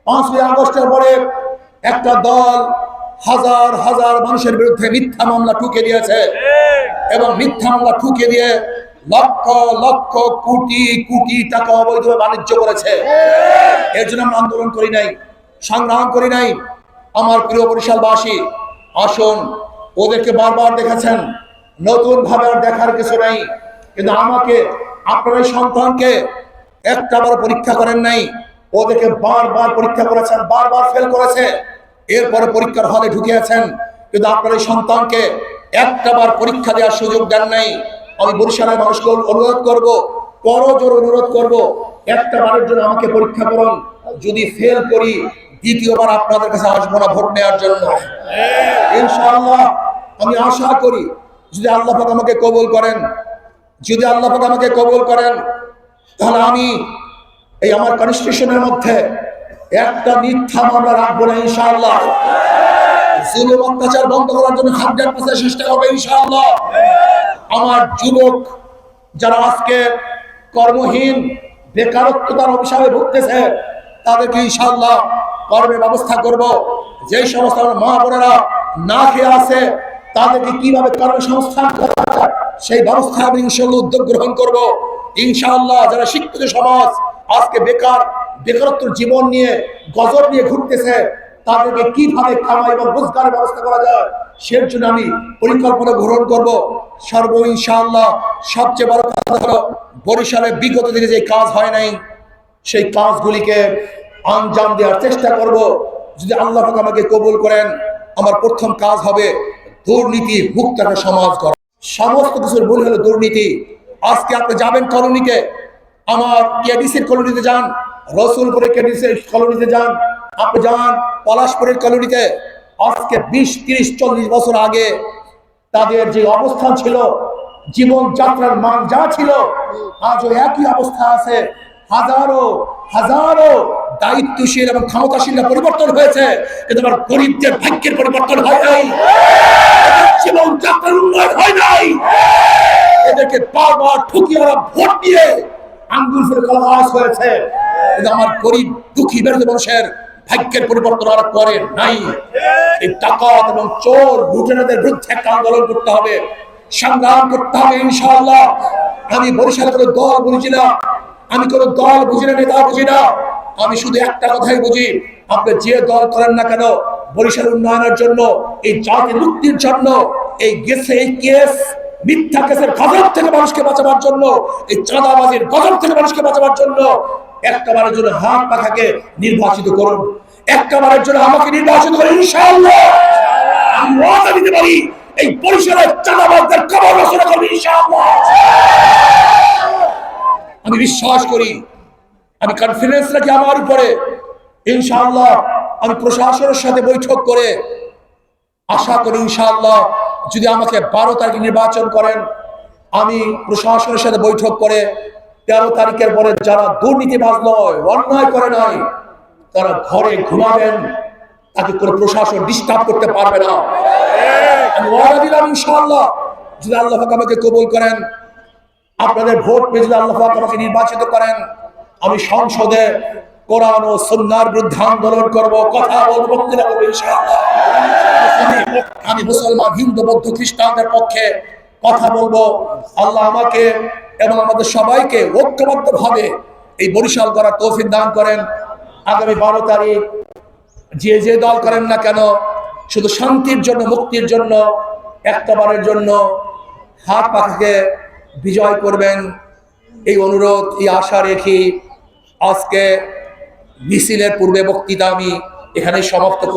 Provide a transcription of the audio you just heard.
5ই আগস্টের পরে একটা দল হাজার হাজার মানুষের বিরুদ্ধে মিথ্যা মামলা ঠুকে দিয়েছে এবং মিথ্যা মামলা ঠুকে দিয়ে লক্ষ লক্ষ কোটি কোটি টাকা অবৈধভাবে বাণিজ্য করেছে। এর জন্য আমরা আন্দোলন করি নাই, সংগ্রাম করি নাই। আমার প্রিয় বরিশালবাসী, আসুন, ওদেরকে বারবার দেখেছেন, নতুন ভাবে আর দেখার কিছু নাই। কিন্তু আমাকে, আপনার এই সন্তানকে একটা বার পরীক্ষা করেন নাই, ওদেরকে বারবার পরীক্ষা করেছেন, বারবার ফেল করেছে, এরপরে পরীক্ষার হলে ঢুকিয়েছেন, কিন্তু আপনার এই সন্তানকে একটা বার পরীক্ষা দেওয়ার সুযোগ দেন নাই। আমি বরিশালের মানুষকে অনুরোধ করব, করজোর অনুরোধ করব, একটা বারের জন্য আমাকে পরীক্ষা করুন। যদি ফেল করি, দ্বিতীয়বার আপনাদের কাছে আসবো না ভোট নেওয়ার জন্য। ইনশাআল্লাহ আমি আশা করি, যদি আল্লাহ পাক আমাকে কবুল করেন, যদি আল্লাহ পাক আমাকে কবুল করেন, তাহলে আমি এই আমার কনস্টিটিউশনের মধ্যে একটা মিথ্যা মামলা রাখবো না ইনশাআল্লাহ। জুলুম অত্যাচার বন্ধ করার জন্য 100% চেষ্টা হবে ইনশাআল্লাহ। আমার যুবক যারা আজকে কর্মহীন, বেকারত্বতার অভিশাপে ভুগতেছে, তাদেরকে ইনশাআল্লাহ কর্মের ব্যবস্থা করব। যে সমস্ত মা বোনেরা না খেয়ে আছে, তাদেরকে কিভাবে কর্মসংস্থান করা যায় সেই ব্যবস্থা আমি ইনশাআল্লাহ উদ্যোগ গ্রহণ করব ইনশাআল্লাহ। যারা শিক্ষিত সমাজ আজকে বেকারত্ব জীবন নিয়ে, গজব নিয়ে ঘুরতেছে, তাদেরকে কিভাবে কামাই এবং রোজগারের ব্যবস্থা করা যায় সের জন্য আমি পরিকল্পনা গ্রহণ করব ইনশাআল্লাহ। সবচেয়ে বড় কথা হলো, বরিশালে বিগত দিনে যে কাজ হয় নাই, সেই কাজগুলিকে আঞ্জাম দেওয়ার চেষ্টা করব। যদি আল্লাহ পাক আমাকে কবুল করেন, আমার প্রথম কাজ হবে দুর্নীতি মুক্ত একটা সমাজ করা। সমস্ত কিছুর মূল হলো দুর্নীতি। আজকে আপনি যাবেন কলোনিতে, আমার কেডিসির কলোনিতে যান, রসুলপুরের কেডিসির কলোনিতে যান, আপনি যান পলাশপুরের কলোনিতে, আজকে 20, 30, 40 বছর আগে তাদের যে অবস্থান ছিল, জীবনযাত্রার মান যা ছিল, আজও একই অবস্থা আছে। হাজারো হাজারো দায়িত্বশীল এবং ক্ষমতাশীল পরিবর্তন হয়েছে, কিন্তু আমার গরিবদের ভাগ্যের পরিবর্তন হয় নাই, জীবনযাত্রার উন্নয়ন হয় নাই। এদেরকে বারবার ঠকিয়ে ওরা ভোট দিয়ে আঙ্গুল ফুলে কলাস হয়েছে, কিন্তু আমার গরিব দুঃখী মেরুদণ্ড মানুষের ভাগ্যের পরিবর্তন আর করে নাই। এই ডাকাত এবং চোর লুটেরাদের বিরুদ্ধে একটা আন্দোলন করতে হবে, সংগ্রাম করতে হবে ইনশাআল্লাহ। আমি বরিশালে কোনো দল বুঝি না, আমি কোনো দল বুঝি না, নেতা বুঝি না। আমি শুধু একটা কথাই বুঝি, আপনি যে দল করেন না কেন, বরিশাল উন্নয়নের জন্য, এই জাতির মুক্তির জন্য, এই কেস মিথ্যা কেসের গজব থেকে মানুষকে বাঁচাবার জন্য, এই চাঁদাবাজির গজব থেকে মানুষকে বাঁচাবার জন্য একটাবারের জন্য হাত পাখাকে নির্বাচিত করুন, একটাবারের জন্য আমাকে নির্বাচিত করুন ইনশাআল্লাহ। আমি ওয়াদা দিতে পারি, এই বরিশালের চাঁদাবাজদের কবর রচনা করব ইনশাআল্লাহ। আমি বিশ্বাস করি, আমি কনফিডেন্স রাখি আমার উপরে ইনশাআল্লাহ। আমি প্রশাসনের সাথে বৈঠক করে আশা করি ইনশাআল্লাহ, যদি আমাকে 12 তারিখে নির্বাচন করেন, আমি প্রশাসনের সাথে বৈঠক করে 13 তারিখের পরে যারা দুর্নীতিবাজ নয়, অন্যায় করে নাই, তারা ঘরে ঘুমাবেন, তাকে কোনো প্রশাসন ডিস্টার্ব করতে পারবে না। আমি ওয়াদা দিলাম ইনশাআল্লাহ, যদি আল্লাহ পাক আমাকে কবুল করেন, আপনাদের ভোট পেয়ে যদি আল্লাহ পাক আমাকে নির্বাচিত করেন, আমি সংসদে কোরআন ও সুন্নাহর বিরুদ্ধে আন্দোলন করব, কথা বলবো, বক্তৃতা করব ইনশাআল্লাহ। আমি মুসলমান, হিন্দু, বৌদ্ধ, খ্রিস্টানদের পক্ষে কথা বলবো। আল্লাহ আমাকে এবং আমাদের সবাইকে ঐক্যবদ্ধভাবে এই বরিশাল করার তৌফিক দান করেন। আগামী 12 তারিখ যে দল করেন না কেন, শুধু শান্তির জন্য, মুক্তির জন্য, একটাবারের জন্য হাত পাখাকে বিজয় করবেন, এই অনুরোধ, এই আশা রেখে আজকে মিছিলের পূর্বে বক্তৃতা আমি এখানে সমাপ্ত করব।